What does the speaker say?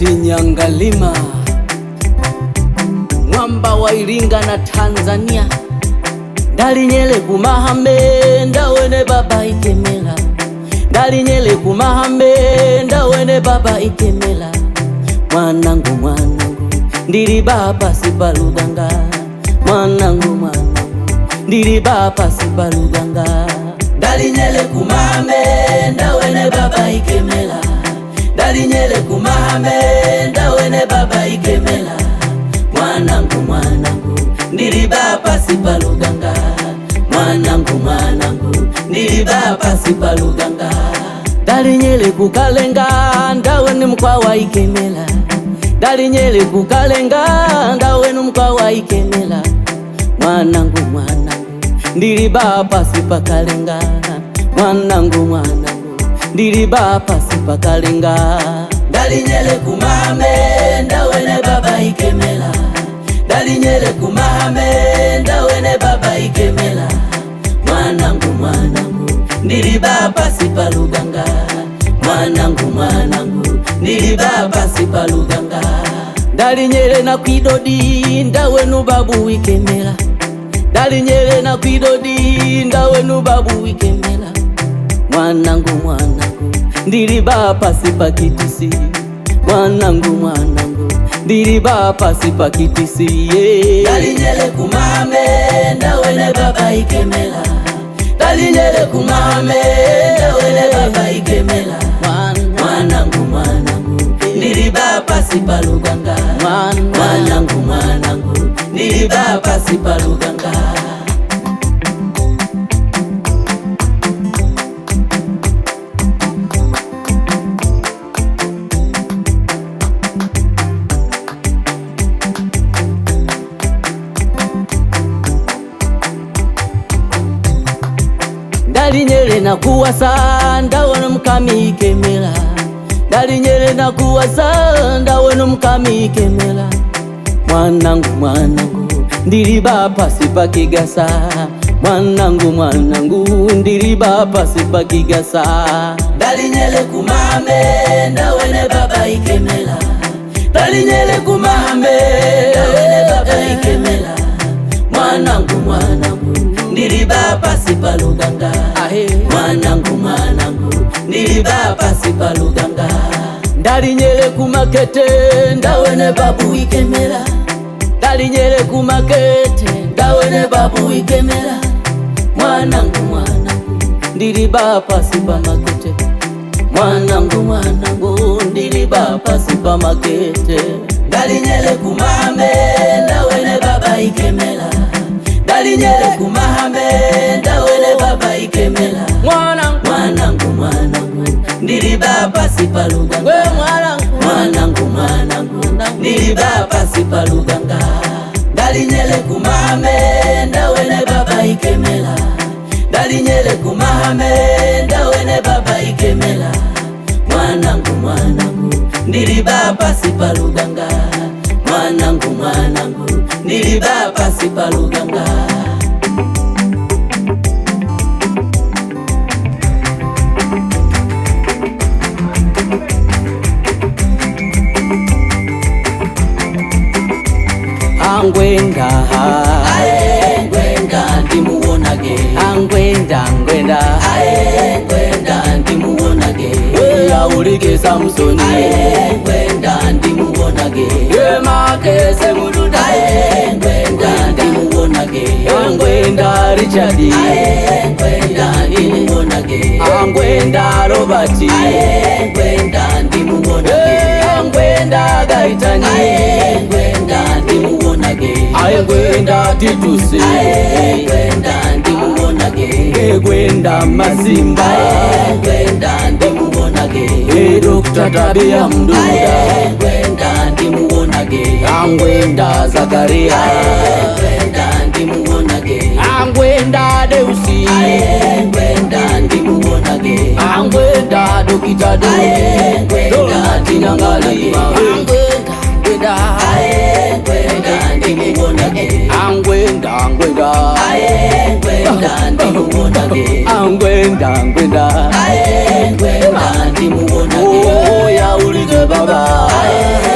Albert Nyangalima, mwamba wa Iringa na Tanzania. Ndalinyele kumahambe ndawene baba ikemela, ndalinyele kumahambe ndawene baba ikemela. Mwanangu mwanangu ndili baba sibaluganga, mwanangu ndili baba sibaluganga. Ndalinyele kumahambe ndawene baba ikemela, ndalinyele kumahambe ndawene baba ikemela. Mwanangu ndili baba sibaluganga, mwanangu ndili baba sibaluganga. Ndalinyele kukalenga ndawene mkwawa ikemela, ndalinyele kukalenga ndawene mkwawa ikemela. Mwanangu ndili baba sipakalenga, mwanangu ndili baba sipakalenga. Ndalinyele kumahame ndawene baba ikemela, ndalinyele kumahame ndawene baba ikemela. Mwanangu ndili baba sipaluganga, mwanangu ndili baba sipaluganga. Ndalinyele na kwidodi ndawenu babu ikemela, ndalinyele na kwidodi ndawenu babu ikemela. Mwanangu ndili baba sipakitisi, mwanangu ndili baba sipakitisi. Ndalinyele kumahame ndawene baba ikemela, ndalinyele kumahame ndawene baba ikemela. Mwanangu ndili baba sipaluganga, mwanangu ndili baba sipaluganga. Ndalinyele na kuwasa ndawene mkami ikemela, ndalinyele na kuwasa ndawene mkami ikemela. Mwanangu ndili baba sipakigasa, mwanangu ndili baba sipakigasa. Ndalinyele kumahame ndawene baba ikemela, ndalinyele kumahame ndawene baba ikemela. Mwanangu ndili baba sipaluganga, mwanangu ndili baba sipaluganga. Ndalinyele kumakete ndawene babu ikemela, ndalinyele kumakete ndawene babu ikemela. Mwanangu ndili baba sipamakete, mwanangu ndili baba sipamakete. Ndalinyele kumahame ndawene baba ikemela, ndalinyele kumahame ndawene baba ikemela. Mwanangu ndili baba sipaluganga, mwanangu ndili baba sipaluganga. Ndalinyele kumahame ndawene baba ikemela, ndalinyele kumahame ndawene baba ikemela. Mwanangu ndili baba sipaluganga, mwanangu ndili baba sipaluganga. Angwenda ndimuwonage, angwenda ndimuwonage. Yaulike Samsoni, angwenda ndimuwonage. Yemakese Mududa, angwenda ndimuwonage. Angwenda Richard, angwenda ndimuwonage. Angwenda Robert, angwenda ndimuwonage. Angwenda Gaitani, angwenda ndimuwonage. Angwenda Titusi, angwenda ndimuwonage. Angwenda Mazimba, angwenda ndimuwonage. Dr. Tabia Mduda, angwenda ndimuwonage. Angwenda Zakaria, angwenda ndimuwonage. Angwenda Deusi, angwenda ndimuwonage. Angwenda Dokita Do, angwenda Nyangalima. Angwenda ndimuwonage. Angwenda ndimuwonage. Angwenda ndimuwonage. Oh ya ulike baba